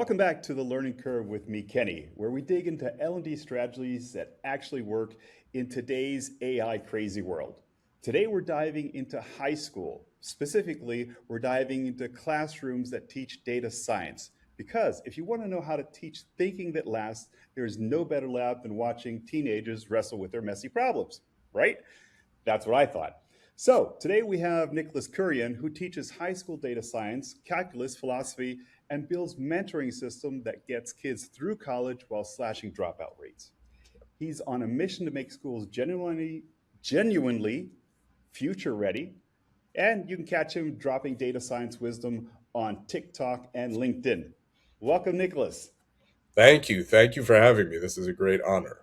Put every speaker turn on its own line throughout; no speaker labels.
Welcome back to the Learning Curve with me, Kenny, where we dig into L&D strategies that actually work in today's AI crazy world. Today, we're diving into high school. Specifically, we're diving into classrooms that teach data science. Because if you want to know how to teach thinking that lasts, there's no better lab than watching teenagers wrestle with their messy problems, right? That's what I thought. So today we have Nicholas Kurian, who teaches high school data science, calculus, philosophy, and builds mentoring system that gets kids through college while slashing dropout rates. He's on a mission to make schools genuinely future ready. And you can catch him dropping data science wisdom on TikTok and LinkedIn. Welcome, Nicholas.
Thank you. Thank you for having me. This is a great honor.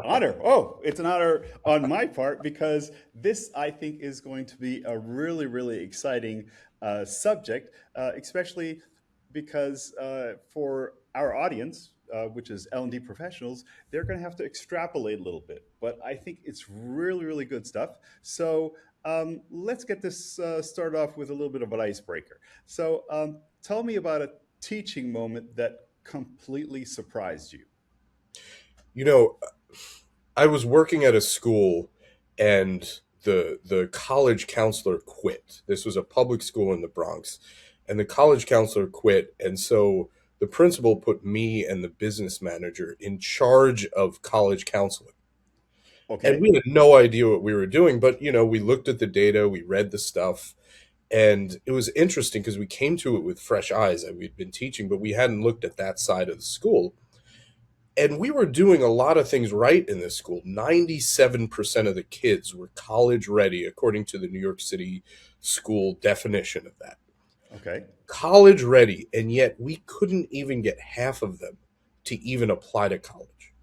Honor. Oh, it's an honor on my part because this, I think, is going to be a really, really exciting subject, especially because for our audience, which is L&D professionals, they're going to have to extrapolate a little bit. But I think it's really, really good stuff. So let's get this started off with a little bit of an icebreaker. So tell me about a teaching moment that completely surprised you.
You know, I was working at a school and the college counselor quit. This was a public school in the Bronx, and the college counselor quit, and so the principal put me and the business manager in charge of college counseling. And
Okay.
we had no idea what we were doing, but we looked at the data, we read the stuff, and it was interesting because we came to it with fresh eyes and we'd been teaching, but we hadn't looked at that side of the school. And we were doing a lot of things right in this school. 97% of the kids were college ready, according to the New York City school definition of that.
Okay.
College ready, and yet we couldn't even get half of them to even apply to college.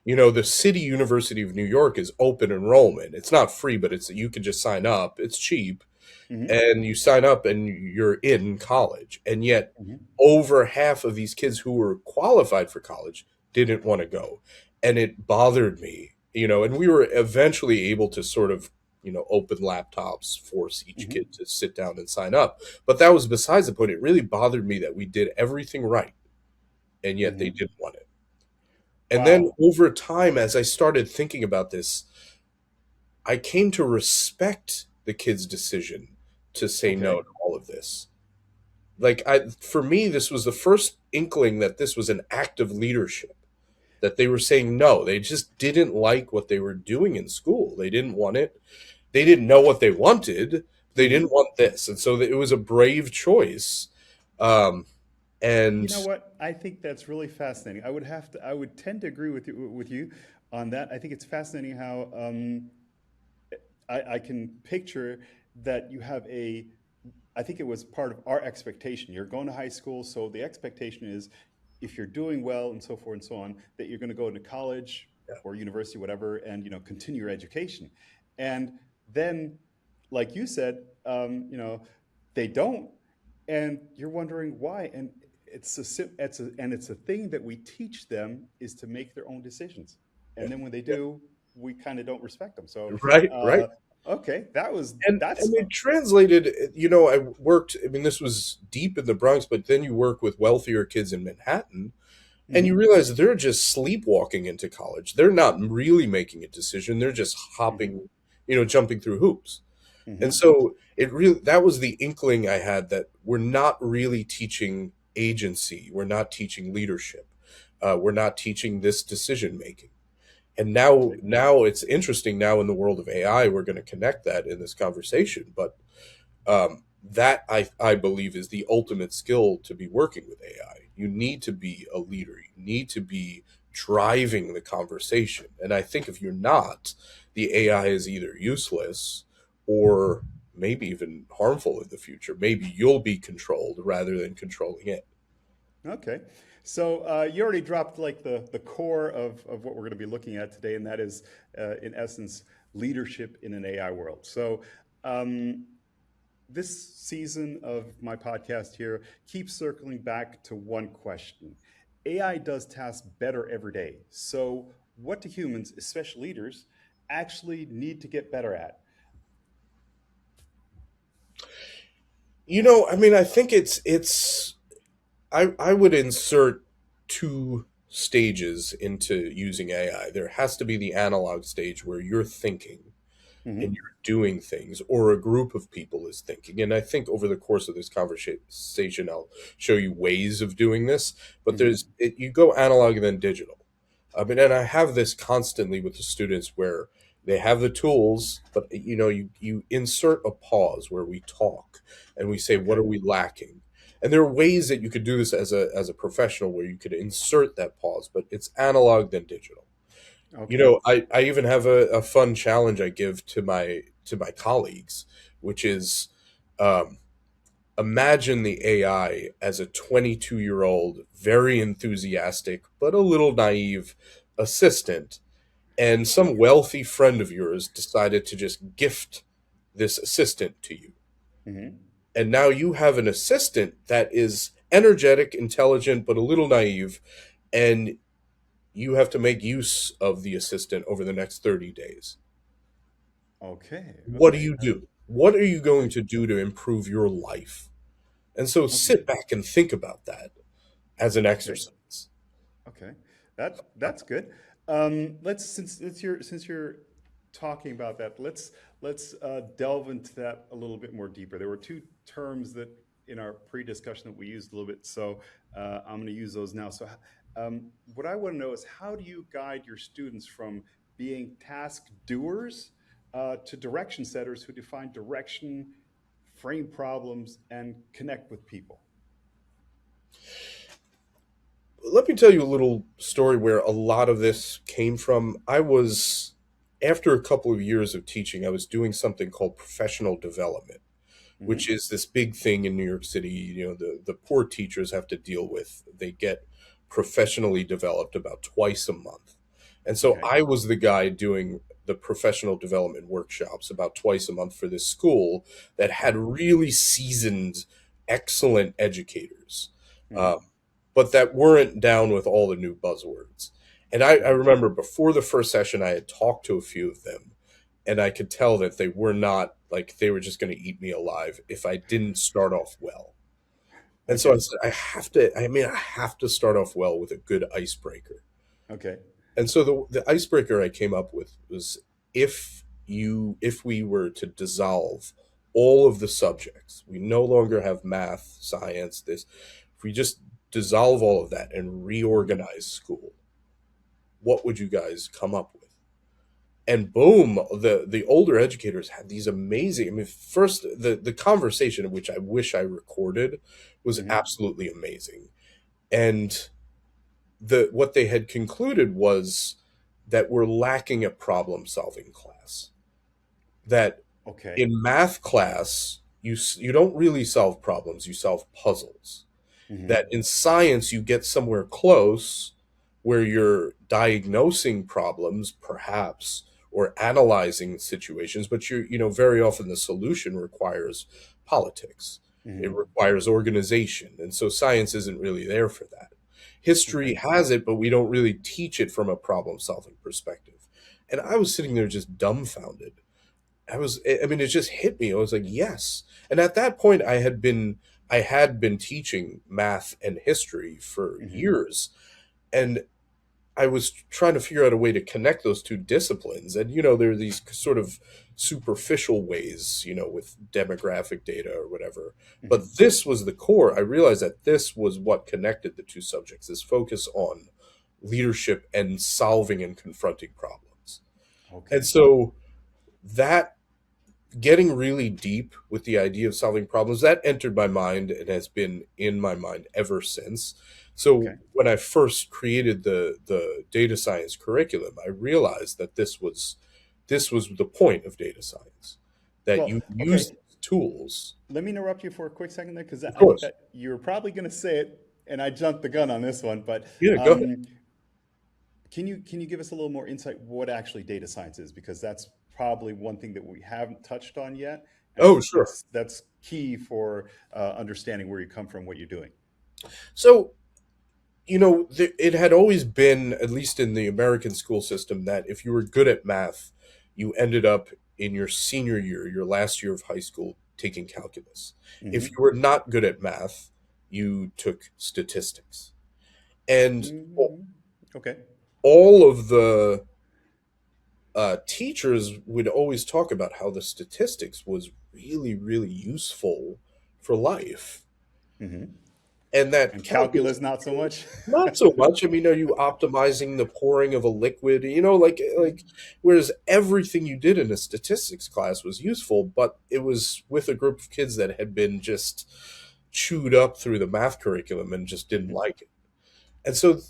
The City University of New York is open enrollment. It's not free, but you can just sign up. It's cheap,
Hmm.
and you sign up and you're in college. And yet
Hmm.
over half of these kids who were qualified for college didn't want to go. And it bothered me, and we were eventually able to sort of, open laptops, force each
Hmm.
kid to sit down and sign up. But that was besides the point. It really bothered me that we did everything right, and yet they
Hmm.
didn't want it. And then
Wow.
over time, as I started thinking about this, I came to respect the kid's decision to say no
Okay.
to all of this. For me, this was the first inkling that this was an act of leadership, that they were saying no. They just didn't like what they were doing in school. They didn't want it. They didn't know what they wanted. They didn't
Hmm.
want this. And so it was a brave choice. Um,
You
and
know what? I think that's really fascinating. I would tend to agree with you on that. I think it's fascinating how I can picture that you have a. I think it was part of our expectation. You're going to high school, so the expectation is if you're doing well and so forth and so on, that you're going to go into college
yeah,
or university, whatever, and continue your education. And then, like you said, they don't, and you're wondering why. And it's a thing that we teach them is to make their own decisions.
yeah,
And then when they
yeah.
do, we kind of don't respect them. So,
Right, right.
uh, okay,
And
that's
it translated, I worked, I mean, this was deep in the Bronx, but then you work with wealthier kids in Manhattan, and you
mhm,
realize they're just sleepwalking into college. They're not really making a decision. They're just
mhm,
hopping, jumping through hoops. And
mhm,
so that was the inkling I had that we're not really teaching agency. We're not teaching leadership. We're not teaching this decision making. And now,
okay,
it's interesting. Now in the world of AI, we're going to connect that in this conversation. But that I believe is the ultimate skill to be working with AI. You need to be a leader. You need to be driving the conversation. And I think if you're not, the AI is either useless or maybe even harmful in the future. Maybe you'll be controlled rather than controlling it.
okay. So you already dropped like the core of what we're going to be looking at today, and that is, in essence, leadership in an AI world. So um, this season of my podcast here keeps circling back to one question. AI does tasks better every day. So, what do humans, especially leaders, actually need to get better at?
I mean, I think I would insert two stages into using AI. There has to be the analog stage where you're thinking and
Hmm.
you're doing things, or a group of people is thinking. And I think over the course of this conversation, I'll show you ways of doing this. But
Hmm.
you go analog and then digital. I mean, and I have this constantly with the students where they have the tools, but you insert a pause where we talk and we say, what
Okay.
are we lacking? And there are ways that you could do this as a professional where you could insert that pause, but it's analog then digital.
Okay.
I even have a fun challenge I give to my colleagues, which is um, imagine the AI as a 22-year-old, very enthusiastic but a little naive assistant, and some wealthy friend of yours decided to just gift this assistant to you.
Hmm.
And now you have an assistant that is energetic, intelligent, but a little naive, and you have to make use of the assistant over the next 30 days.
Okay.
What do
Okay.
you do? What are you going to do to improve your life? And so
Okay.
sit back and think about that as an
Okay.
exercise.
Okay, that's good. Let's since you're talking about that, let's delve into that a little bit more deeper. There were two terms that in our pre-discussion that we used a little bit, so I'm going to use those now. So, what I want to know is how do you guide your students from being task doers to direction setters who define direction, frame problems, and connect with people?
Let me tell you a little story where a lot of this came from. After a couple of years of teaching, I was doing something called professional development, which
Hmm.
is this big thing in New York City. The poor teachers have to deal with. They get professionally developed about twice a month. And so
Okay.
I was the guy doing the professional development workshops about twice a month for this school that had really seasoned, excellent educators,
Hmm.
um, but that weren't down with all the new buzzwords. And I
Hmm.
remember before the first session, I had talked to a few of them, and I could tell that they were not like they were just going to eat me alive if I didn't start off well. And so I
Okay.
said, I have to start off well with a good icebreaker.
Okay.
And so the icebreaker I came up with was if we were to dissolve all of the subjects, we no longer have math, science, this, if we just dissolve all of that and
Mhm.
reorganize school, what would you guys come up with? And boom, the older educators had these amazing. I mean, first the conversation, which I wish I recorded, was
Mhm.
absolutely amazing. And what they had concluded was that we're lacking a problem solving class. That
Okay.
in math class you don't really solve problems, you solve puzzles. That
Mhm.
in science you get somewhere close where you're diagnosing problems perhaps or analyzing situations, but very often the solution requires politics, it
Mhm.
requires organization, and so science isn't really there for that. History
Okay.
has it, but we don't really teach it from a problem solving perspective. And I was sitting there just dumbfounded. I mean, it just hit me. I was like, yes. And at that point, I had been teaching math and history for
Mhm.
years. And I was trying to figure out a way to connect those two disciplines. And, there are these sort of superficial ways, with demographic data or whatever. But
Mhm.
this was the core. I realized that this was what connected the two subjects, this focus on leadership and solving and confronting problems. And
Okay.
so that getting really deep with the idea of solving problems that entered my mind and has been in my mind ever since. So
Okay.
when I first created the data science curriculum, I realized that this was the point of data science, that
Well,
you use
okay.
these tools.
Let me interrupt you for a quick second there, because
Of
I think
course.
that you're probably going to say it, and I jumped the gun on this one. But
Yeah, go ahead.
um, can you give us a little more insight what actually data science is? Because that's probably one thing that we haven't touched on yet, and I
Oh,
think
sure.
that's key for understanding where you come from, what you're doing.
So it had always been, at least in the American school system, that if you were good at math, you ended up in your senior year, your last year of high school, taking calculus. If you
Hmm.
were not good at math, you took statistics. And
Hmm. Okay.
all of the teachers would always talk about how the statistics was really, really useful for life.
Hmm.
And that
And
calculus,
calculus, not so much.
not so much. I mean, are you optimizing the pouring of a liquid? Whereas everything you did in a statistics class was useful, but it was with a group of kids that had been just chewed up through the math curriculum and just didn't
Hmm.
like it. And so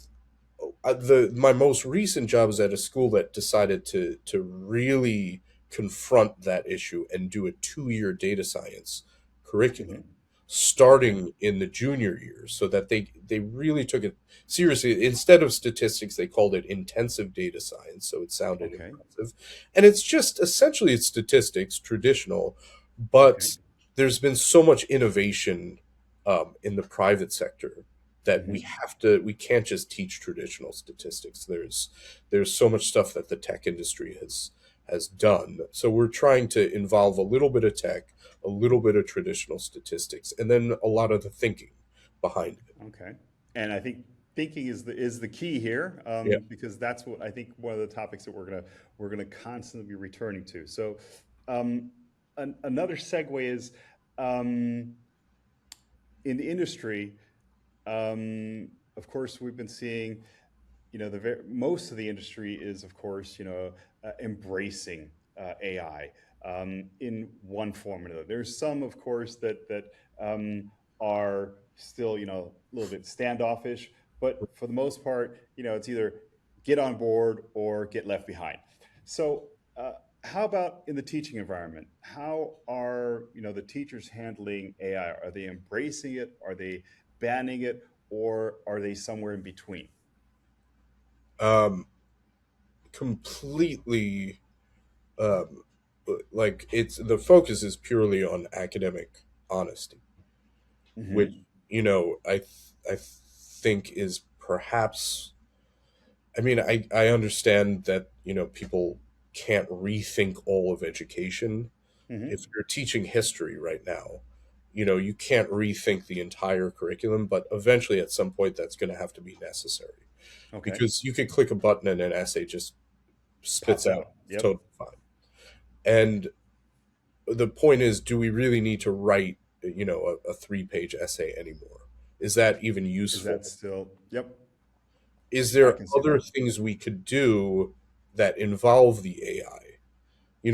the my most recent job is at a school that decided to really confront that issue and do a 2-year data science curriculum
Hmm. Okay.
starting in the junior years, so that they really took it seriously. Instead of statistics, they called it intensive data science, so it sounded
Okay.
impressive. And it's just essentially it's statistics, traditional,
Okay.
but there's been so much innovation in the private sector that
Hmm.
we can't just teach traditional statistics. There's so much stuff that the tech industry has done. So we're trying to involve a little bit of tech, a little bit of traditional statistics, and then a lot of the thinking behind it.
Okay. And I think thinking is the key here,
Yeah.
because that's what I think one of the topics that we're gonna constantly be returning to. So um, another segue is um, in the industry. Of course, we've been seeing, most of the industry is, of course, embracing AI in one form or another. There's some, of course, that are still, a little bit standoffish, but for the most part, it's either get on board or get left behind. So, how about in the teaching environment? How are the teachers handling AI? Are they embracing it? Are they banning it? Or are they somewhere in between?
Completely, um, like it's the focus is purely on academic honesty, which
Hmm.
I think is perhaps. I mean, I understand that people can't rethink all of education. If
Hmm.
you're teaching history right now, you can't rethink the entire curriculum, but eventually at some point that's going to have to be necessary,
Okay.
because you can click a button and an essay just spits
Pops
out
out. Yep.
totally fine. And the point is, do we really need to write a 3-page essay anymore? Is that even
Is that
useful?
still? Yep.
Is
I
there
can see
other
that.
things we could do that involve the AI?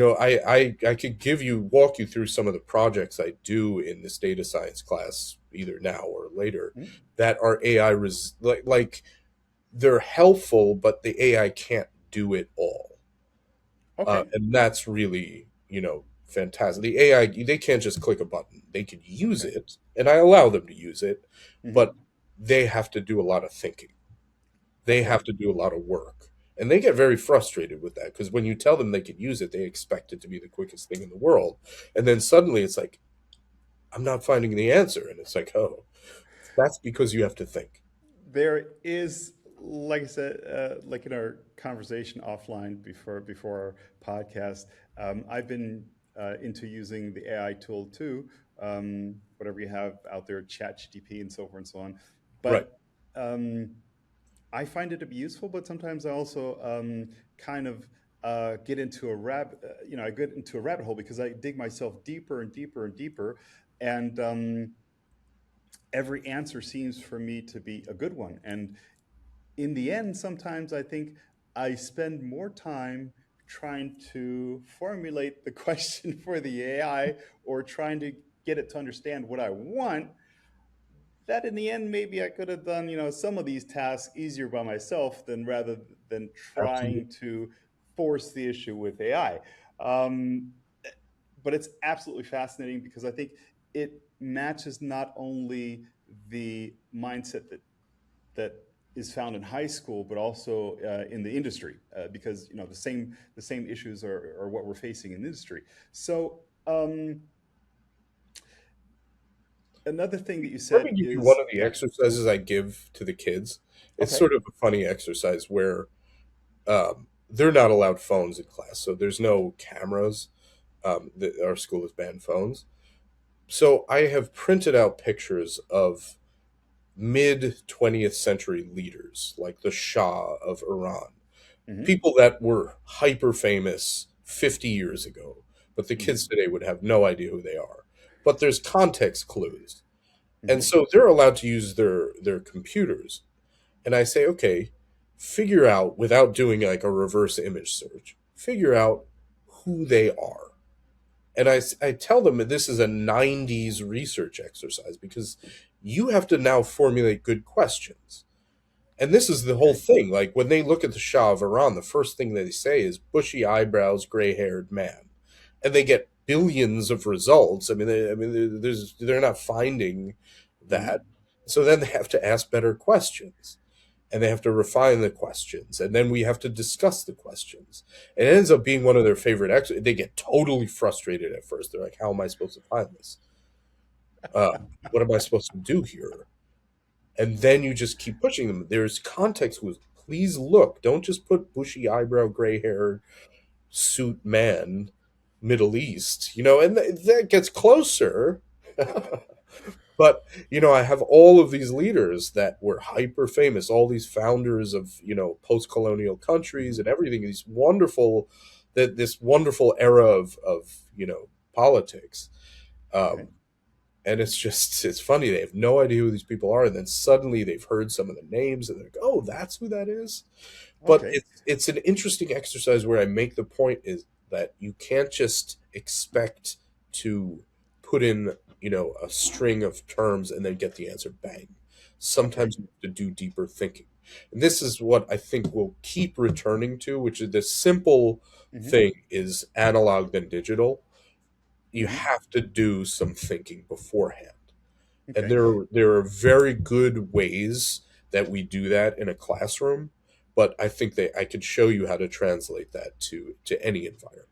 I could walk you through some of the projects I do in this data science class, either now or later,
Mhm.
that are AI like they're helpful, but the AI can't do it all.
Okay.
And that's really, fantastic. The AI, they can't just click a button. They could use
Okay.
it, and I allow them to use it, but
Hmm.
they have to do a lot of thinking. They
Okay.
have to do a lot of work. And they get very frustrated with that, because when you tell them they can use it, they expect it to be the quickest thing in the world. And then suddenly it's like, I'm not finding the answer. And it's like, oh, that's because you have to think.
There is, like I said, like in our conversation offline before our podcast, I've been into using the AI tool too. Whatever you have out there, ChatGPT and so forth and so on.
Right.
But um, I find it to be useful, but sometimes I also kind of get into a I get into a rabbit hole because I dig myself deeper and deeper and deeper, and every answer seems for me to be a good one. And in the end, sometimes I think I spend more time trying to formulate the question for the AI or trying to get it to understand what I want, that in the end maybe I could have done some of these tasks easier by myself than rather than
Absolutely.
trying to force the issue with AI. Um, but it's absolutely fascinating because I think it matches not only the mindset that is found in high school, but also in the industry, because the same issues are what we're facing in the industry. So another thing that you
Let
said
me give you one
is
of the
yeah.
exercises I give to the kids. It's
Okay.
sort of a funny exercise where they're not allowed phones in class. So there's no cameras. Our school has banned phones. So I have printed out pictures of mid 20th century leaders like the Shah of Iran,
Mm-hmm.
people that were hyper famous 50 years ago, but the
Mm-hmm.
kids today would have no idea who they are. But there's context clues. And
Mm-hmm.
so they're allowed to use their computers. And I say, okay, figure out without doing like a reverse image search, figure out who they are. And I tell them that this is a 90s research exercise because you have to now formulate good questions. And this is the whole
Okay.
thing. Like when they look at the Shah of Iran, the first thing they say is bushy eyebrows, gray haired man. And they get billions of results. They're not finding
Mm-hmm.
that. So then they have to ask better questions and they have to refine the questions. And then we have to discuss the questions. And it ends up being one of their favorite They get totally frustrated at first. They're like, how am I supposed to find this? What am I supposed to do here? And then you just keep pushing them. There's context with please look. Don't just put bushy eyebrow, gray hair, suit man, Middle East, and that gets closer. But, I have all of these leaders that were hyper famous, all these founders of, post colonial countries
Mm-hmm.
and everything, this wonderful era of, politics.
Okay.
Um, and it's funny. They have no idea who these people are. And then suddenly they've heard some of the names and they're like, oh, that's who that is. But
Okay.
it's an interesting exercise where I make the point is that you can't just expect to put in, a string of terms and then get the answer bang.
Okay.
Sometimes you have to do deeper thinking. And this is what I think we'll keep returning to, which is the simple
Mm-hmm.
thing is analog than digital. You
Mm-hmm.
have to do some thinking beforehand. And
Okay.
there are very good ways that we do that in a classroom, but I think that I could show you how to translate that to any environment.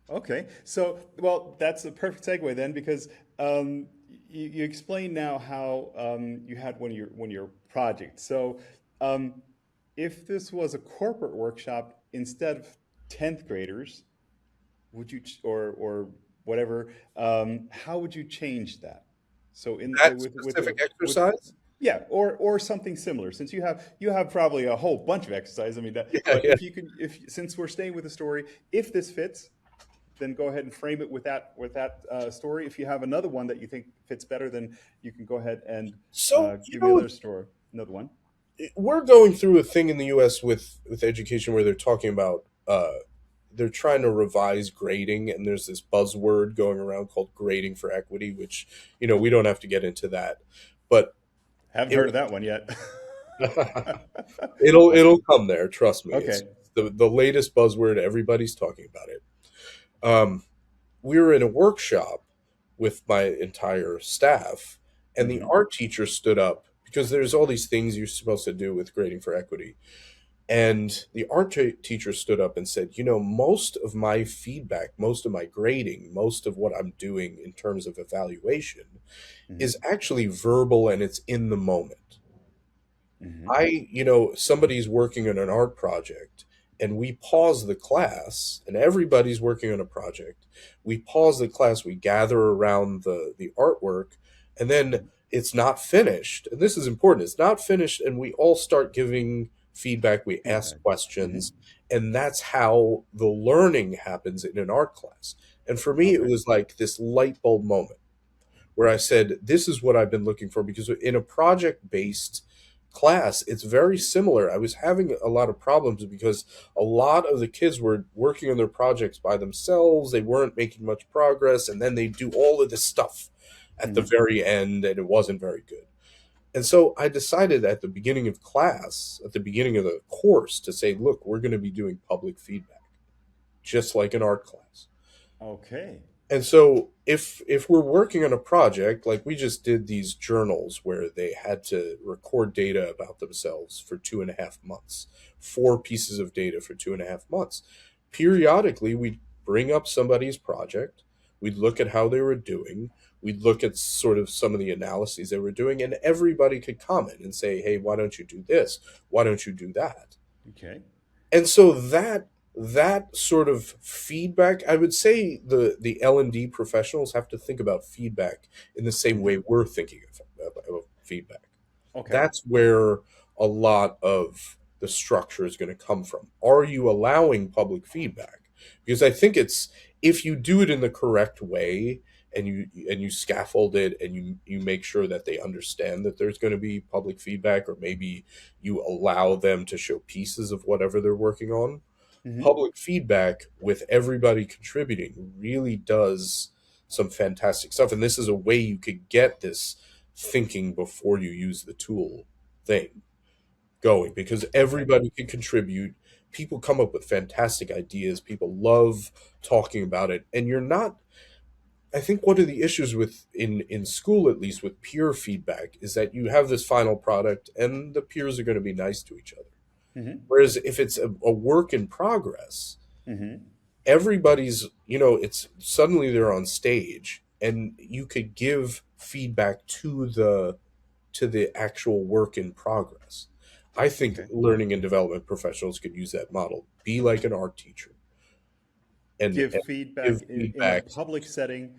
Okay, so well, that's a perfect segue then, because you explained now how you had one of your projects. So, um, if this was a corporate workshop instead of 10th graders, would you or whatever? How would you change that? So in
That
with the
specific
with
exercise?
yeah, or something similar. Since you have probably a whole bunch of exercises. I mean,
Yeah,
but
yeah.
if you can, if since we're staying with the story, if this fits, then go ahead and frame it with that story. If you have another one that you think fits better, then you can go ahead and
So,
give me another story, another one.
we're going through a thing in the US with education where they're talking about they're trying to revise grading and there's this buzzword going around called grading for equity, which, we don't have to get into that. But
Haven't
it
heard of that one yet.
it'll come there, trust me. It's
Okay.
the latest buzzword, everybody's talking about it. Um, we were in a workshop with my entire staff, and the
Hmm.
art teacher stood up because there's all these things you're supposed to do with grading for equity. And the teacher stood up and said, most of my feedback, most of my grading, most of what I'm doing in terms of evaluation
Hmm.
is actually verbal and it's in the moment.
Hmm.
Somebody's working on an art project and we pause the class and everybody's working on a project. We pause the class, we gather around the artwork, and then it's not finished. And this is important. It's not finished and we all start giving feedback, we ask
Feedback. Hmm.
questions, and that's how the learning happens in an art class. And for me it
Okay.
was like this light bulb moment where I said, this is what I've been looking for. Because in a project based class, it's very similar. I was having a lot of problems because a lot of the kids were working on their projects by themselves. They weren't making much progress. And then they do all of this stuff at the
Hmm.
very end, and it wasn't very good. And so I decided at the beginning of class, at the beginning of the course, to say, look, we're going to be doing public feedback, just like an art class.
Okay.
And so if we're working on a project, like we just did these journals where they had to record data about themselves for 2.5 months, 4 pieces of data for 2.5 months. Periodically, we'd bring up somebody's project, we'd look at how they were doing, we'd look at sort of some of the analyses they were doing, and everybody could comment and say, hey, why don't you do this? Why don't you do that?
Okay.
And so that sort of feedback, I would say the L&D professionals have to think about feedback in the same
Hmm.
way we're thinking of feedback.
Okay.
That's where a lot of the structure is going to come from. Are you allowing public feedback? Because I think it's, if you do it in the correct way, and you scaffold it, and you make sure that they understand that there's going to be public feedback, or maybe you allow them to show pieces of whatever they're working on.
Hmm.
Public feedback with everybody contributing really does some fantastic stuff. And this is a way you could get this thinking before you use the tool thing going, because
Okay.
everybody can contribute. People come up with fantastic ideas. People love talking about it. And you're not, I think one of the issues with, in school at least, with peer feedback is that you have this final product and the peers are going to be nice to each other.
Hmm.
Whereas if it's a work in progress,
Hmm.
everybody's, it's suddenly they're on stage and you could give feedback to the actual work in progress. I think
Okay.
learning and development professionals could use that model. Be like an art teacher,
Give
and give
feedback in a
feedback
public setting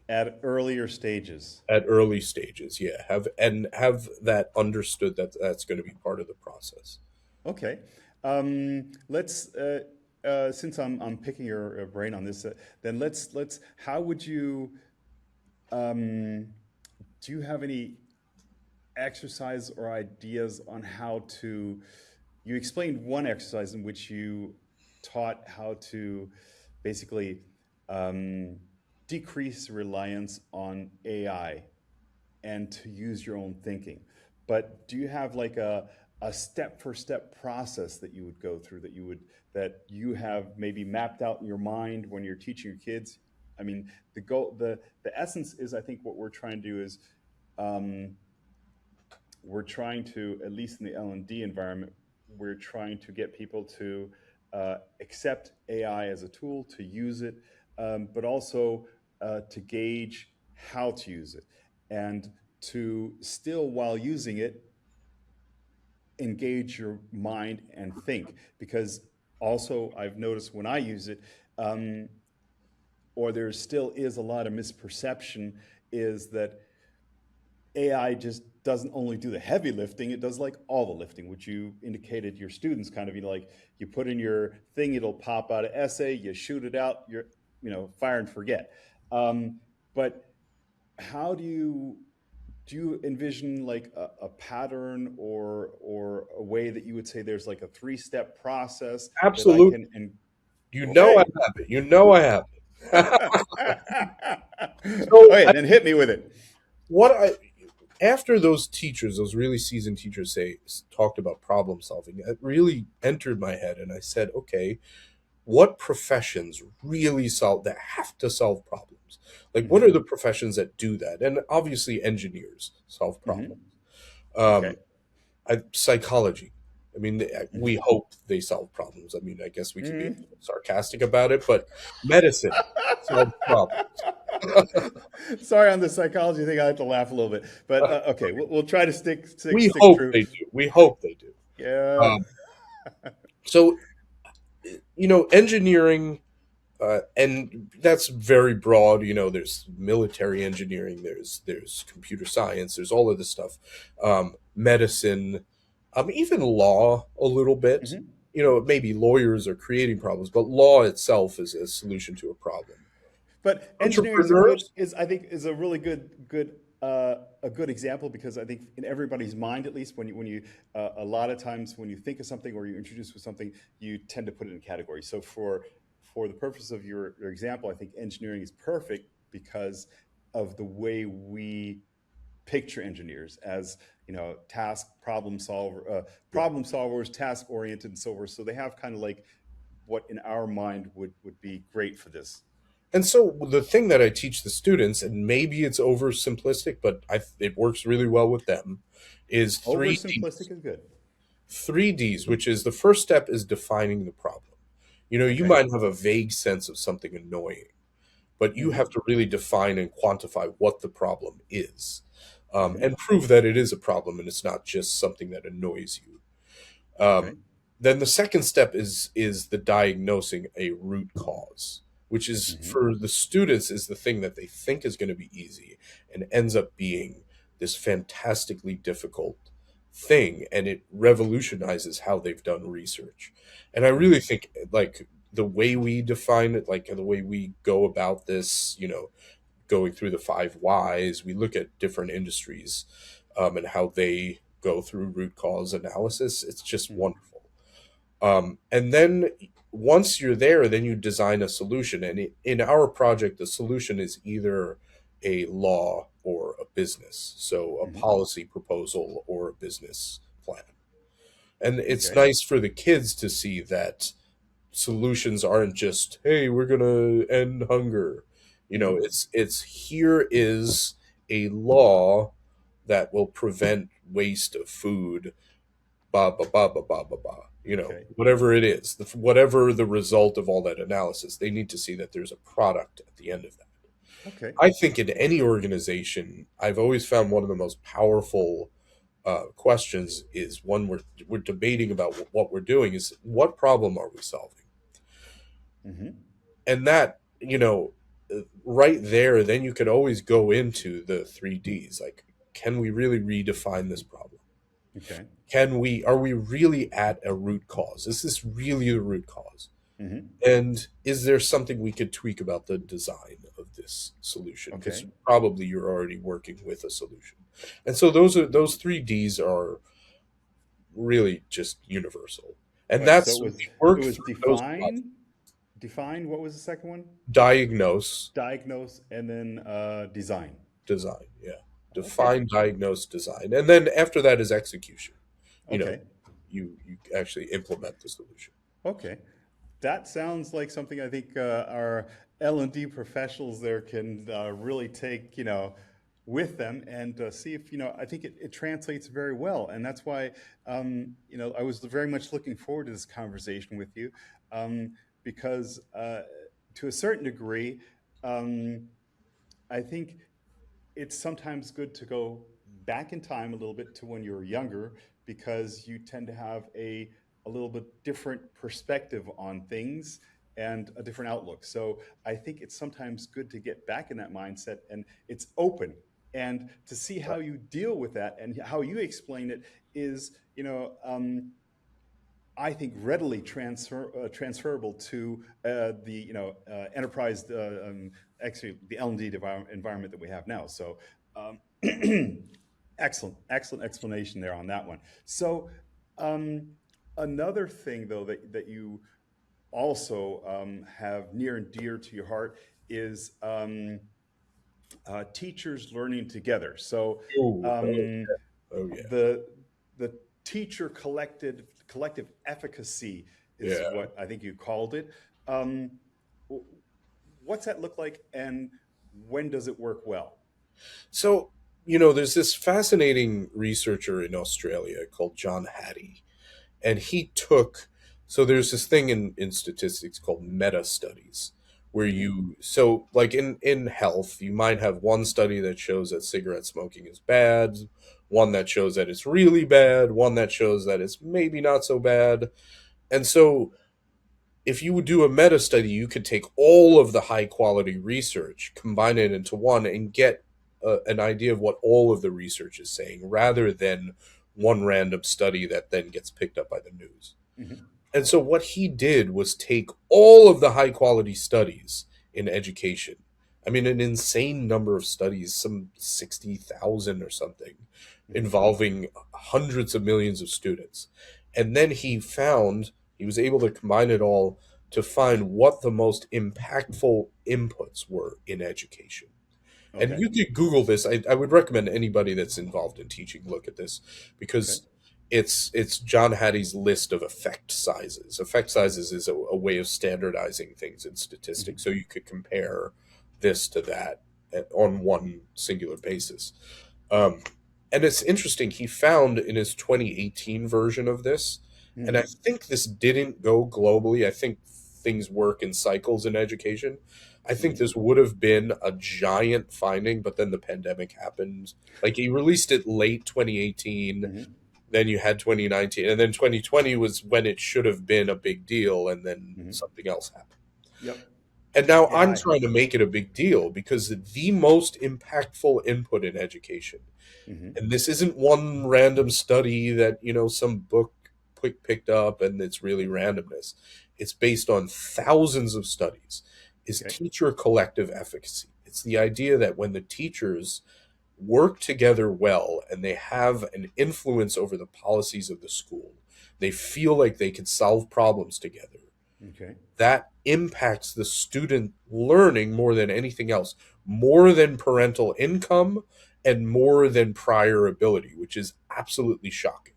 at earlier stages.
at early stages. Yeah, have that understood, that that's going to be part of the process.
Okay. Let's since I'm picking your brain on this, then let's. How would you? Um, do you have any exercise or ideas on how to? You explained one exercise in which you taught how to basically um, decrease reliance on AI and to use your own thinking. But do you have like a step for step process that you would go through that you have maybe mapped out in your mind when you're teaching your kids? I mean, the essence is, I think what we're trying to do is um, we're trying to, at least in the L&D environment, we're trying to get people to accept AI as a tool, to use it, but also to gauge how to use it, and to still, while using it, engage your mind and think. Because also, I've noticed when I use it, um, or there still is a lot of misperception, is that AI just doesn't only do the heavy lifting, it does like all the lifting, which you indicated your students kind of, like you put in your thing, it'll pop out an essay, you shoot it out, you're, fire and forget. But how do you envision like a pattern or a way that you would say there's like a three-step process that I
Absolutely.
can, and
You know I
okay.
have it. You know I have it. So
Okay, then hit me with it.
what I after those teachers, those really seasoned teachers talked about problem solving, it really entered my head, and I said, okay, what professions really have to solve problems? Like, what are
Hmm.
the professions that do that? And obviously, engineers solve
Hmm.
problems. Um,
Okay.
Psychology. I mean, we
Hmm.
hope they solve problems. I mean, I guess we can be a
Hmm.
little sarcastic about it, but medicine solves problems.
Sorry, on the psychology thing, I have to laugh a little bit, but okay, we'll try to
We
stick
hope
true.
they do. We hope they do.
Yeah.
Um, so, engineering, and that's very broad. There's military engineering, there's computer science, there's all of this stuff, medicine, even law a little bit.
Hmm.
Maybe lawyers are creating problems, but law itself is a solution to a problem.
But engineering is
Entrepreneurs,
I think is a really good a good example, because I think in everybody's mind, at least when you a lot of times when you think of something or you introduce with something, you tend to put it in categories. So for the purpose of your example, I think engineering is perfect because of the way we picture engineers as, task
yeah.
problem solvers, task oriented, and so forth. So they have kind of like what in our mind would be great for this.
And so the thing that I teach the students, and maybe it's oversimplistic, but it works really well with them, is three
Oversimplistic
Ds.
is good.
Three Ds, which is, the first step is defining the problem. You
Okay.
might have a vague sense of something annoying, but you have
Hmm.
to really define and quantify what the problem is,
Okay.
and prove that it is a problem and it's not just something that annoys you.
Okay.
Um, then the second step is the diagnosing a root cause, which is,
Hmm.
for the students, is the thing that they think is going to be easy and ends up being this fantastically difficult thing, and it revolutionizes how they've done research. And I really
Hmm.
think, like, the way we define it, like the way we go about this, going through the five whys, we look at different industries, and how they go through root cause analysis. It's just
Hmm.
wonderful. And then once you're there, then you design a solution. And in our project, the solution is either a law or a business. So a
Hmm.
policy proposal or a business plan. And it's
Okay.
nice for the kids to see that solutions aren't just, hey, we're going to end hunger.
Hmm.
It's here is a law that will prevent waste of food, ba ba ba ba ba ba ba.
Okay.
Whatever it is, whatever the result of all that analysis, they need to see that there's a product at the end of that.
Okay.
I think in any organization, I've always found one of the most powerful questions is when we're debating about what we're doing is what problem are we solving,
Hmm.
and that right there, then you could always go into the 3Ds, like, can we really redefine this problem?
Okay.
Are we really at a root cause? Is this really the root cause?
Hmm.
And is there something we could tweak about the design of this solution? Because
Okay.
probably you're already working with a solution. And so those 3Ds are really just universal. And
Right. So
that's
it was
we
it
work
was
through those processes.
define. What was the second one?
Diagnose,
Diagnose, and then design.
design, yeah.
Okay.
Define, diagnose, design. And then after that is execution. You know,
Okay.
you actually implement the solution.
Okay. That sounds like something I think our L&D professionals there can really take, with them and see if, I think it translates very well. And that's why, I was very much looking forward to this conversation with you because to a certain degree, um, I think it's sometimes good to go back in time a little bit to when you were younger because you tend to have a little bit different perspective on things and a different outlook. So I think it's sometimes good to get back in that mindset and it's open and to see how you deal with that and how you explain it is, I think readily transferable to the enterprise actually the L&D environment that we have now. So um, excellent explanation there on that one. So um, another thing though that you also have near and dear to your heart is teachers learning together. So
Oh, oh,
um,
oh yeah.
the the teacher collective efficacy is
Yeah.
what I think you called it. Um, what's that look like, and when does it work well?
So, there's this fascinating researcher in Australia called John Hattie, and he took, so there's this thing in statistics called meta studies, where
Hmm.
so like in health, you might have one study that shows that cigarette smoking is bad, one that shows that it's really bad, one that shows that it's maybe not so bad. And so if you would do a meta study, you could take all of the high quality research, combine it into one, and get an idea of what all of the research is saying, rather than one random study that then gets picked up by the news.
Hmm.
And so what he did was take all of the high quality studies in education. I mean, an insane number of studies, some 60,000 or something,
Hmm.
involving hundreds of millions of students. And then he was able to combine it all to find what the most impactful inputs were in education. And
Okay.
you could Google this. I would recommend anybody that's involved in teaching look at this,
Okay.
because it's John Hattie's list of effect sizes. Effect sizes is a way of standardizing things in
Hmm.
statistics, so you could compare this to that on one singular basis. Um, and it's interesting. He found in his 2018 version of this, and I
Hmm.
think this didn't go globally. I think things work in cycles in education. I think
Hmm.
this would have been a giant finding, but then the pandemic happened. Like, he released it late 2018,
Hmm.
then you had 2019, and then 2020 was when it should have been a big deal, and then
Hmm.
something else happened.
Yep.
And now I'm
AI.
trying to make it a big deal because the most impactful input in education,
Hmm.
and this isn't one random study that, some book picked up and it's really randomness. It's based on thousands of studies, is
Okay.
teacher collective efficacy. It's the idea that when the teachers work together well and they have an influence over the policies of the school, they feel like they can solve problems together,
Okay.
that impacts the student learning more than anything else, more than parental income and more than prior ability, which is absolutely shocking.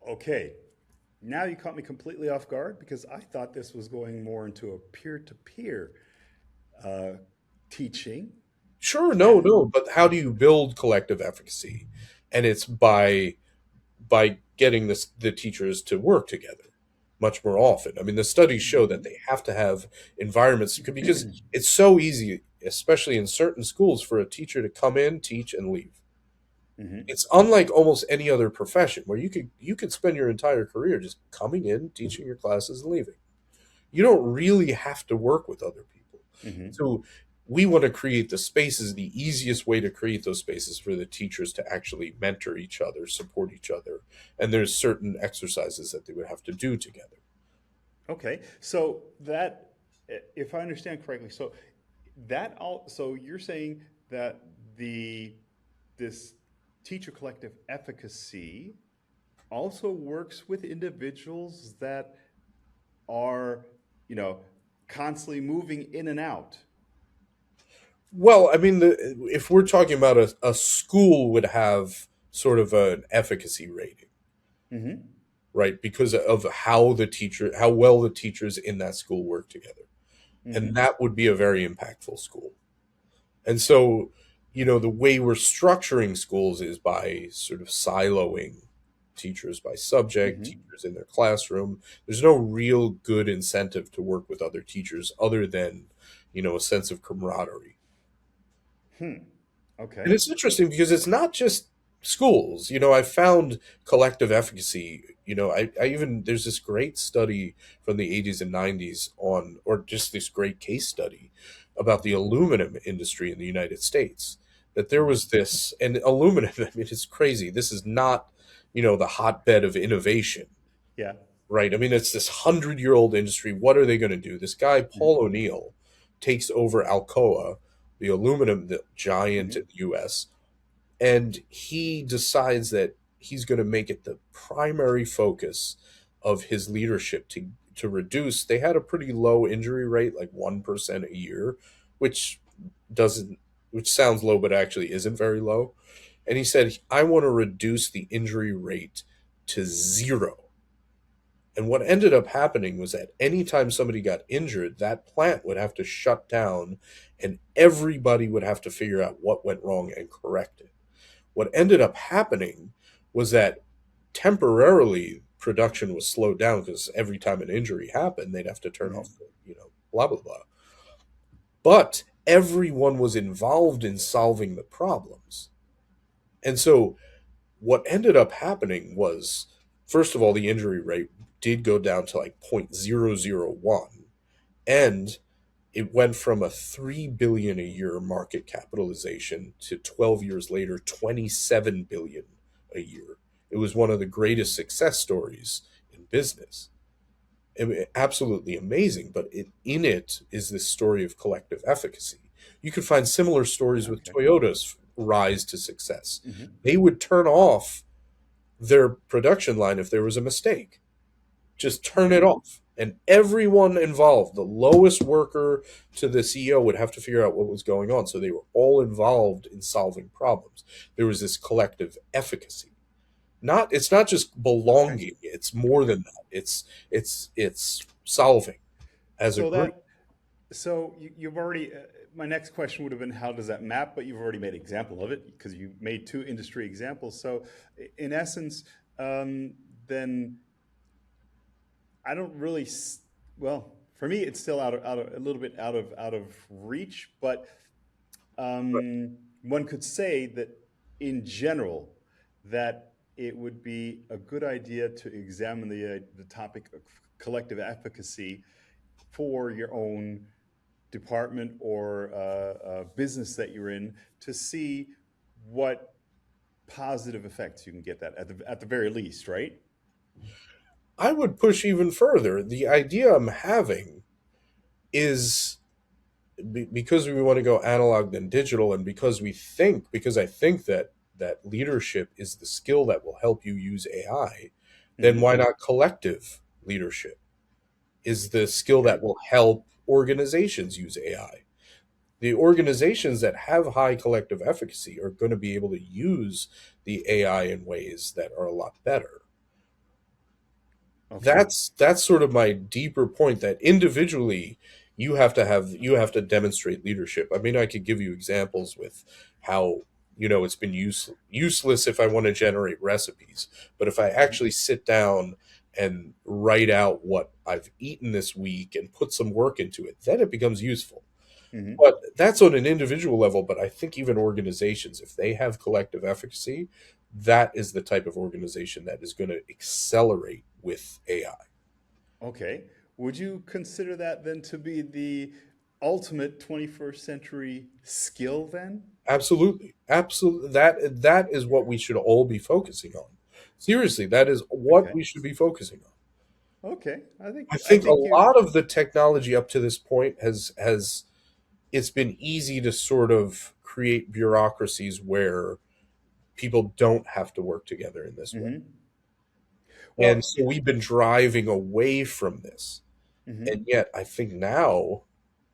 Okay. Now you caught me completely off guard because I thought this was going more into a peer-to-peer uh, teaching.
Sure, no,
And
no, but how do you build collective efficacy? And it's by getting the teachers to work together much more often. I mean, the studies show that
Mhm.
they have to have environments because it's so easy, especially in certain schools, for a teacher to come in, teach, and leave.
Mhm.
It's unlike almost any other profession where you could spend your entire career just coming in, teaching your classes, and leaving. You don't really have to work with other people.
Mhm.
So we want to create the spaces. The easiest way to create those spaces for the teachers to actually mentor each other, support each other, and there's certain exercises that they would have to do together.
Okay. So that, if I understand correctly, so so you're saying that the this teacher collective efficacy also works with individuals that are, you know, constantly moving in and out.
Well, I mean, if we're talking about a school would have sort of an efficacy rating,
Hmm.
right? Because of how well the teachers in that school work together. And
Hmm.
that would be a very impactful school. And so, the way we're structuring schools is by sort of siloing teachers by subject,
Hmm.
teachers in their classroom. There's no real good incentive to work with other teachers other than, a sense of camaraderie.
Hmm.
And
Okay.
it's interesting because it's not just schools. I found collective efficacy. There's this great study from the 80s and 90s or just this great case study about the aluminum industry in the United States. That there
Hmm.
was this, and aluminum, I mean, it's crazy. This is not, the hotbed of innovation,
Yeah.
right? I mean, it's this 100-year-old industry. What are they going to do? This guy,
Hmm.
Paul O'Neill, takes over Alcoa, the aluminum giant
Hmm.
in the US, and he decides that he's going to make it the primary focus of his leadership to reduce. They had a pretty low injury rate, like 1% a year, which doesn't which sounds low but actually isn't very low. And he said, I want to reduce the injury rate to zero. And what ended up happening was that anytime somebody got injured, that plant would have to shut down and everybody would have to figure out what went wrong and correct it. What ended up happening was that temporarily production was slowed down because every time an injury happened, they'd have to turn off
Hmm.
blah, blah, blah. But everyone was involved in solving the problems. And so what ended up happening was, first of all, the injury rate did go down to like 0.001. And it went from a 3 billion a year market capitalization to 12 years later 27 billion a year. It was one of the greatest success stories in business. Absolutely amazing, but in it is this story of collective efficacy. You could find similar stories with
Okay.
Toyota's rise to success.
Hmm.
They would turn off their production line if there was a mistake, just turn it
Okay.
off. And everyone involved, the lowest worker to the CEO, would have to figure out what was going on. So they were all involved in solving problems. There was this collective efficacy. It's not just
Okay.
belonging. It's more
Okay.
than that. It's solving as a
So
group.
that you've already. My next question would have been how does that map, but you've already made an example of it because you made two industry examples. So, in essence, then I don't really. Well, for me, it's still out of a little bit out of reach, but one could say that in general that it would be a good idea to examine the topic of collective efficacy for your own department or business that you're in to see what positive effects you can get that at the very least, right?
I would push even further. The idea I'm having is because we want to go analog than digital, and because I think that leadership is the skill that will help you use AI, then
Hmm.
why not collective leadership is the skill
Okay.
that will help organizations use AI. The organizations that have high collective efficacy are going to be able to use the AI in ways that are a lot better.
Okay.
That's sort of my deeper point, that individually you have to demonstrate leadership. I mean, I could give you examples with how, it's been useless if I want to generate recipes, but if I
Hmm.
actually sit down and write out what I've eaten this week and put some work into it, then it becomes useful.
Hmm.
But that's on an individual level. But I think even organizations, if they have collective efficacy, that is the type of organization that is going to accelerate with AI.
Okay. Would you consider that then to be the ultimate 21st century skill then?
Absolutely. Absolutely. That is what we should all be focusing on. Seriously, that is what
Okay.
we should be focusing on.
Okay. I think
I
I
think a
think you're
lot of the technology up to this point has it's been easy to sort of create bureaucracies where people don't have to work together in this way.
hmm.
And
Well,
so we've been driving away from this.
mhm.
And yet I think now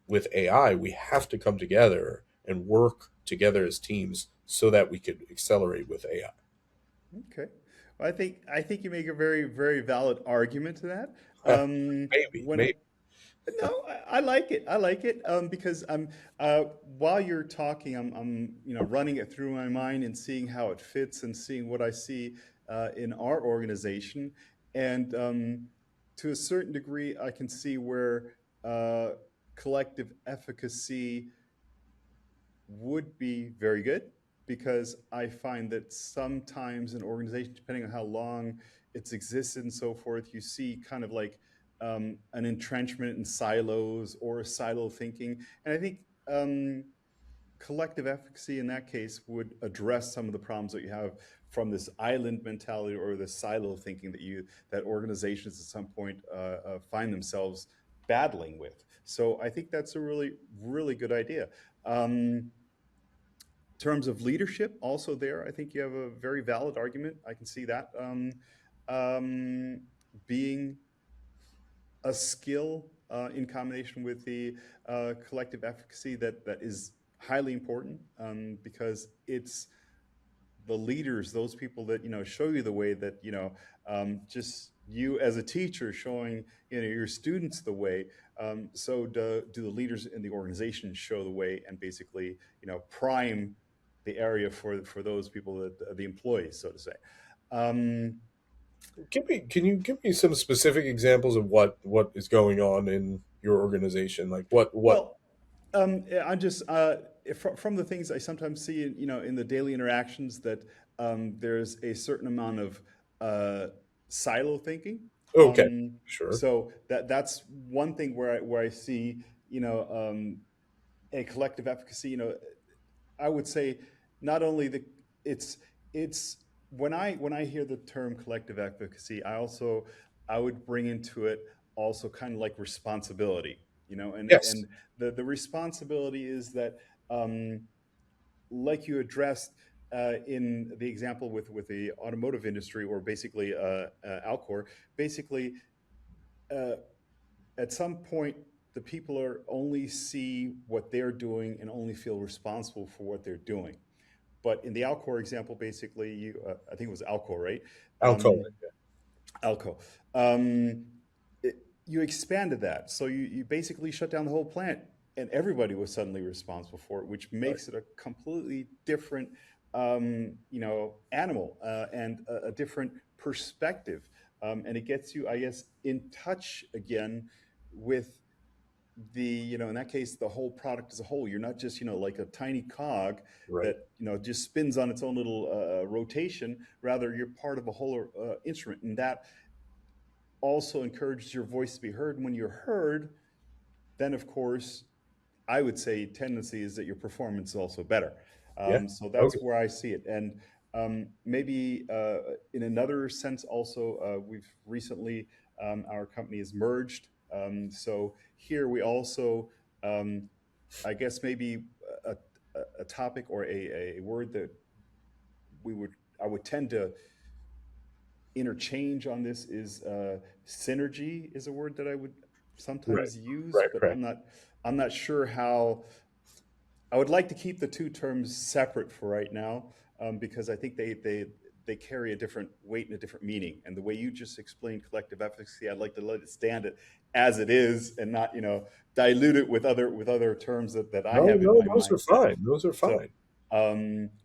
with AI, we have to come together and work together as teams so that we could accelerate with AI.
Okay. Well, I think you make a very valid argument to that.
Maybe,
When
maybe.
No, I like it. I like it because while you're talking, I'm running it through my mind and seeing how it fits and seeing what I see in our organization, and to a certain degree, I can see where uh, collective efficacy would be very good because I find that sometimes an organization, depending on how long it's existed and so forth, you see kind of like an entrenchment in silos or a silo thinking. And I think collective efficacy in that case would address some of the problems that you have from this island mentality or the silo thinking that organizations at some point find themselves battling with. So I think that's a really good idea. Um, terms of leadership, also there, I think you have a very valid argument. I can see that um, being a skill in combination with the collective efficacy that is highly important because it's the leaders, those people that show you the way that just you as a teacher showing your students the way. So do the leaders in the organization show the way and basically prime the area for those people that the employees, so to say. Um,
Can you give me some specific examples of what is going on in your organization? Like what?
well, I'm just from the things I sometimes see, in the daily interactions, that there's a certain amount of uh, silo thinking.
Okay,
Um,
sure.
so that's one thing where I see a collective efficacy. I would say not only it's when I hear the term collective efficacy, I would bring into it also kind of like responsibility,
Yes,
and the responsibility is that um, like you addressed in the example with the automotive industry or basically Alcor, basically uh, at some point the people are only see what they're doing and only feel responsible for what they're doing. But in the Alcor example, basically, I think it was Alcor, right?
I'll call
Um,
it.
Alco. Um, you expanded that, so you basically shut down the whole plant, and everybody was suddenly responsible for it, which
Right.
makes it a completely different, animal and a different perspective, and it gets you, I guess, in touch again with in that case the whole product as a whole. You're not just like a tiny cog
Right.
that just spins on its own little rotation. Rather, you're part of a whole instrument, and that also encourages your voice to be heard. And when you're heard, then of course I would say tendency is that your performance is also better.
Yeah.
So that's
Okay.
where I see it. And maybe in another sense, also, we've recently, our company is merged. So here we also, um, I guess, maybe a, a topic or a word that we would, I would tend to interchange on this is synergy is a word that I would
Right.
sometimes use,
Right.
but
Right.
I'm not sure how. I would like to keep the two terms separate for right now, because I think they carry a different weight and a different meaning. And the way you just explained collective efficacy, I'd like to let it stand it as it is, and not dilute it with other terms that I
No,
have in
no,
my
those are
mindset.
fine. Those are
So
fine.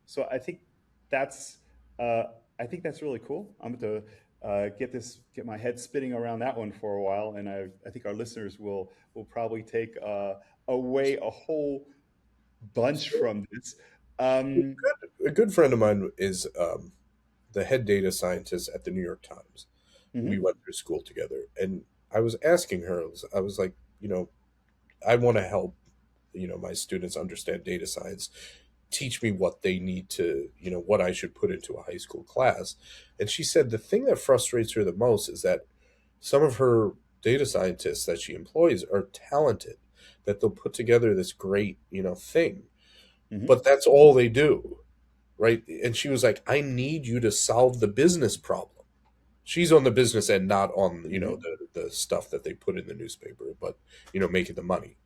so that's uh, I think that's really cool. I'm going to get my head spinning around that one for a while, and I think our listeners will probably take away a whole bunch
So
from this. Um,
a good friend of mine is the head data scientist at the New York Times. We
mhm,
went through school together, and I was asking her. I was like, I want to help, my students understand data science. Teach me what they need to, what I should put into a high school class. And she said the thing that frustrates her the most is that some of her data scientists that she employs are talented, that they'll put together this great, thing,
mhm,
but that's all they do, right? And she was like, I need you to solve the business problem. She's on the business end, not on,
mhm,
the stuff that they put in the newspaper, but, making the money.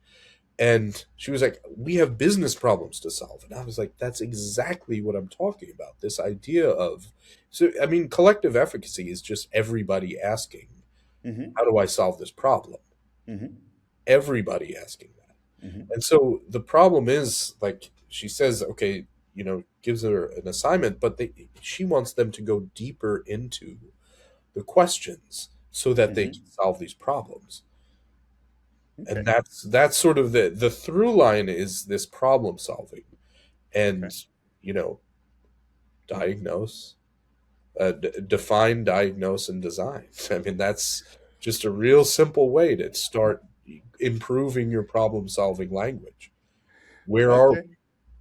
And she was like, we have business problems to solve. And I was like, that's exactly what I'm talking about. This idea of, so, I mean, collective efficacy is just everybody asking,
mhm,
how do I solve this problem?
mhm,
Everybody asking that.
mhm,
And so the problem is, like, she says, okay, gives her an assignment, but she wants them to go deeper into the questions so that they
mhm.
can solve these problems. And
Okay,
that's sort of the through line is this problem solving
okay,
and you know diagnose, define, diagnose, and design. I mean, that's just a real simple way to start improving your problem solving language. Where are
okay.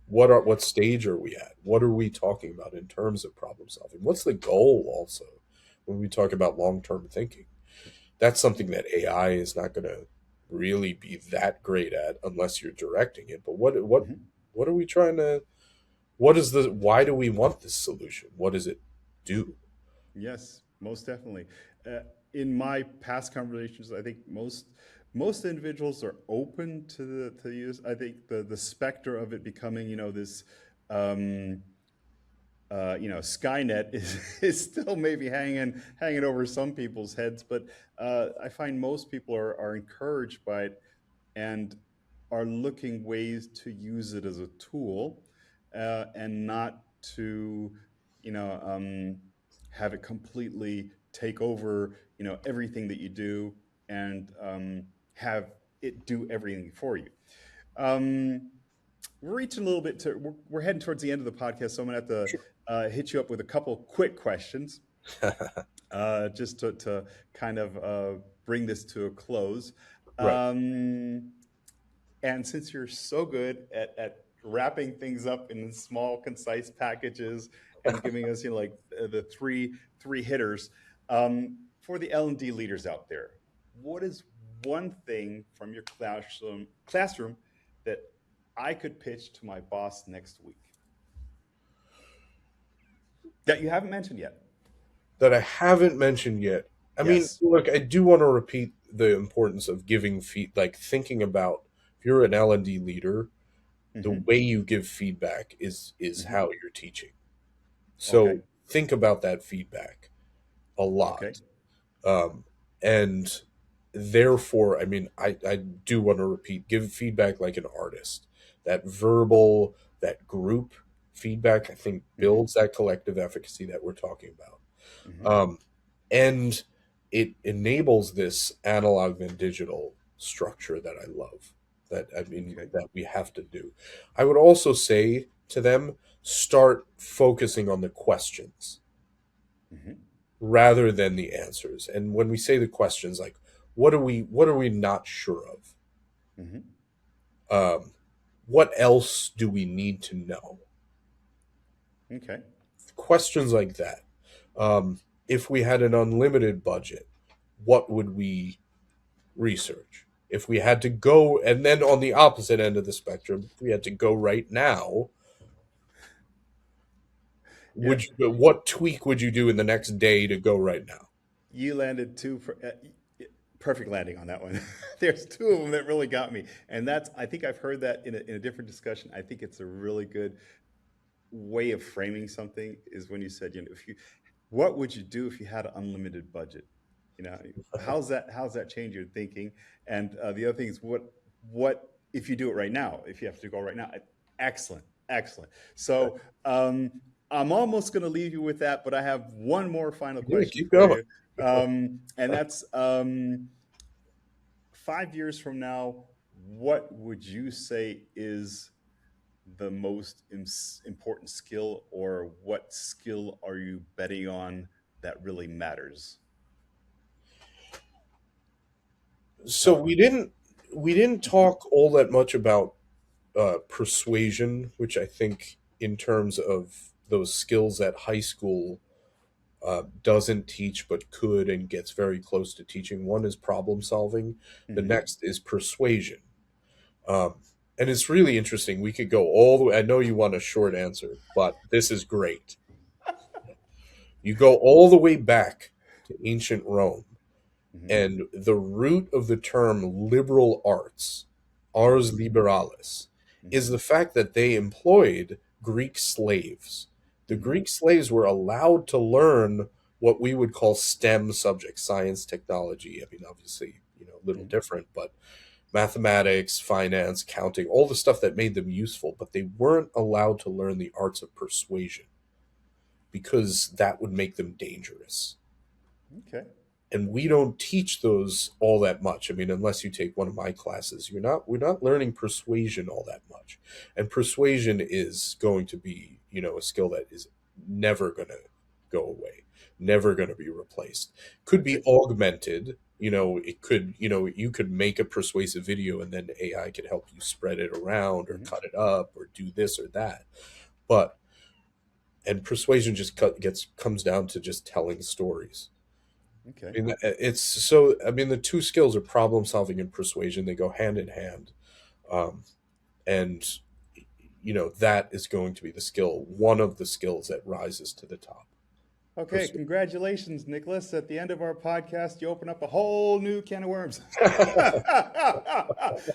what stage are we at? What are we talking about in terms of problem solving? What's the goal also when we talk about long term thinking? That's something that AI is not going to really be that great at unless you're directing it. But
Mhm.
what are we trying to? What is the? Why do we want this solution? What does it do?
Yes, most definitely. Uh, in my past conversations, I think most individuals are open to the use. I think the specter of it becoming, this um, Skynet is is still maybe hanging over some people's heads, but I find most people are encouraged by it and are looking ways to use it as a tool, and not to you know um, have it completely take over everything that you do, and have it do everything for you. Um, we're reaching a little bit to we're heading towards the end of the podcast, so I'm gonna have to hit you up with a couple quick questions, just to kind of bring this to a close.
Right.
Um, and since you're so good at wrapping things up in small, concise packages and giving us, like the three hitters, for the L&D leaders out there, what is one thing from your classroom that I could pitch to my boss next week that you haven't mentioned yet?
That I haven't mentioned yet. I mean,
Yes.
look, I do want to repeat the importance of giving like thinking about if you're an L&D leader, the
Mm-hmm.
way you give feedback is
Mm-hmm.
how you're teaching.
Okay.
So think about that feedback a
Okay.
lot. Um, and therefore, I mean, I do want to repeat, give feedback like an artist. That verbal, that group feedback, I think
Mm-hmm.
builds that collective efficacy that we're talking about.
Mm-hmm.
Um, and it enables this analog and digital structure that I love. That I mean,
Okay.
that we have to do. I would also say to them, start focusing on the questions
Mm-hmm.
rather than the answers. And when we say the questions, like what are we not sure of?
Hmm.
Um, what else do we need to know?
Okay.
Questions like that. Um, if we had an unlimited budget, what would we research? If we had to go, and then on the opposite end of the spectrum, if we had to go right now,
Yeah.
what tweak would you do in the next day to go right now?
You landed perfect landing on that one. There's two of them that really got me, and that's I think I've heard that in a different discussion. I think it's a really good way of framing something is when you said, if you, what would you do if you had an unlimited budget? You know, how's that change your thinking? And the other thing is what if you do it right now? If you have to go right now, excellent, excellent. So I'm almost going to leave you with that, but I have one more final
Yeah,
question
keep
for
going.
you, and that's 5 years from now. What would you say is the most important skill, or what skill are you betting on that really matters?
So
Tough one.
we didn't talk all that much about persuasion, which I think in terms of those skills that high school doesn't teach but could and gets very close to teaching. One is problem solving. The
Hmm.
next is persuasion. Um, and it's really interesting. We could go all the way. I know you want a short answer, but this is great. You go all the way back to ancient Rome,
Hmm.
and the root of the term liberal arts, ars
Hmm.
liberalis, is
Hmm.
the fact that they employed Greek slaves. The
Hmm.
Greek slaves were allowed to learn what we would call STEM subjects, science, technology. I mean, obviously, a little
Hmm.
different, but mathematics, finance, counting, all the stuff that made them useful, but they weren't allowed to learn the arts of persuasion because that would make them dangerous.
Okay.
And we don't teach those all that much. I mean, unless you take one of my classes, we're not learning persuasion all that much. And persuasion is going to be, a skill that is never going to go away, never going to be replaced. Could be
Okay.
augmented. It could, you could make a persuasive video and then AI could help you spread it around or
Hmm.
cut it up or do this or that. But and persuasion just comes down to just telling stories.
Okay.
I mean, it's so. I mean, the two skills are problem solving and persuasion. They go hand in hand, um, and that is going to be the skill, one of the skills that rises to the top.
Okay,
Persuasion.
congratulations, Nicholas. At the end of our podcast, you open up a whole new can of worms.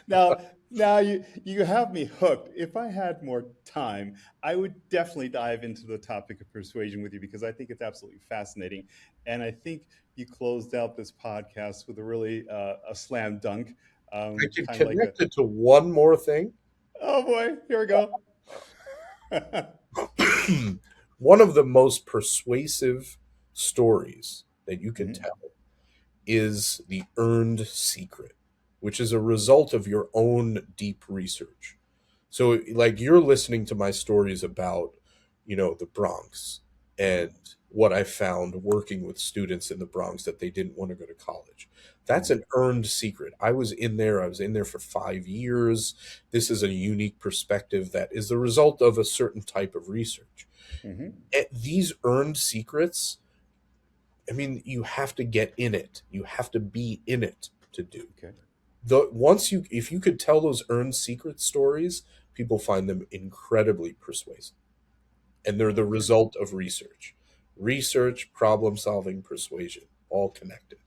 now, now you have me hooked. If I had more time, I would definitely dive into the topic of persuasion with you because I think it's absolutely fascinating, and I think you closed out this podcast with a really a slam dunk,
I could
kind of like a,
connect it to one more thing.
oh boy, here we go.
One of the most persuasive stories that you can
Mhm.
tell is the earned secret, which is a result of your own deep research. So, like, you're listening to my stories about, the Bronx
Mhm.
and what I found working with students in the Bronx that they didn't want to go to college. That's
Mhm.
an earned secret. I was in there. I was in there for 5 years. This is a unique perspective that is the result of a certain type of research.
Mhm.
These earned secrets, I mean, you have to get in it. You have to be in it to do.
Okay.
If you could tell those earned secret stories, people find them incredibly persuasive. And they're the
Okay.
result of research. Research, problem solving, persuasion, all connected.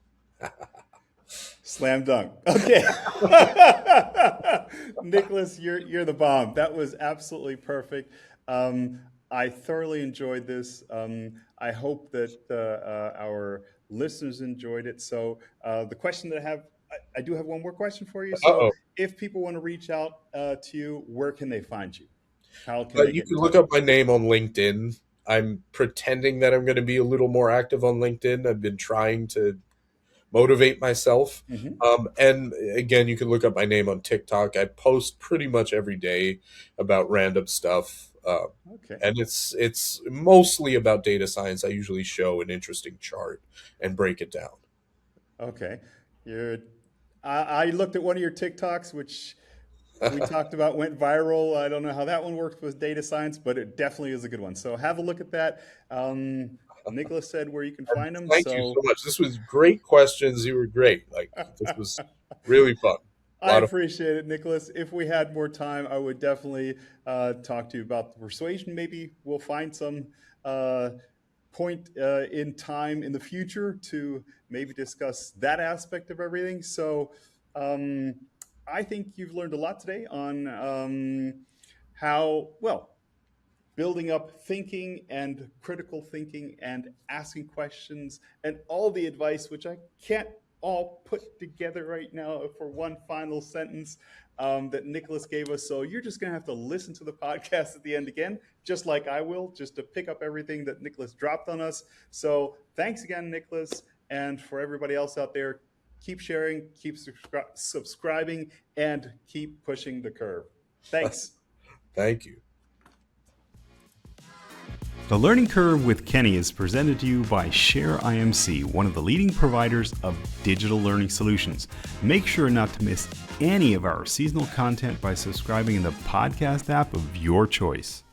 Slam dunk. Okay. Nicholas, you're the bomb. That was absolutely perfect. I thoroughly enjoyed this. I hope that our listeners enjoyed it. So the question that I do have one more question for you. So
Uh-oh.
if people want to reach out to you, where can they find you? How can they
You
get in
can look
touch
up
with
my
you?
name on LinkedIn. I'm pretending that I'm going to be a little more active on LinkedIn. I've been trying to motivate myself.
Hmm.
And again, you can look up my name on TikTok. I post pretty much every day about random stuff,
Okay.
and it's mostly about data science. I usually show an interesting chart and break it down.
Okay. You're I looked at one of your TikToks, which we talked about went viral. I don't know how that one worked with data science, but it definitely is a good one. So have a look at that. Nicholas said where you can
And
find them.
thank you so
So
much. This was great questions. You were great. Like this was really fun. A
I
lot of
appreciate it, Nicholas. If we had more time, I would definitely talk to you about the persuasion. Maybe we'll find some point in time in the future to maybe discuss that aspect of everything. So um, I think you've learned a lot today on how, well, building up thinking and critical thinking and asking questions and all the advice, which I can't all put together right now for one final sentence that Nicholas gave us. So you're just going to have to listen to the podcast at the end again, just like I will, just to pick up everything that Nicholas dropped on us. So thanks again, Nicholas. And for everybody else out there, keep sharing, keep subscribing, and keep pushing the curve. Thanks.
Thank you.
The Learning Curve with Kenny is presented to you by Share IMC, one of the leading providers of digital learning solutions. Make sure not to miss any of our seasonal content by subscribing in the podcast app of your choice.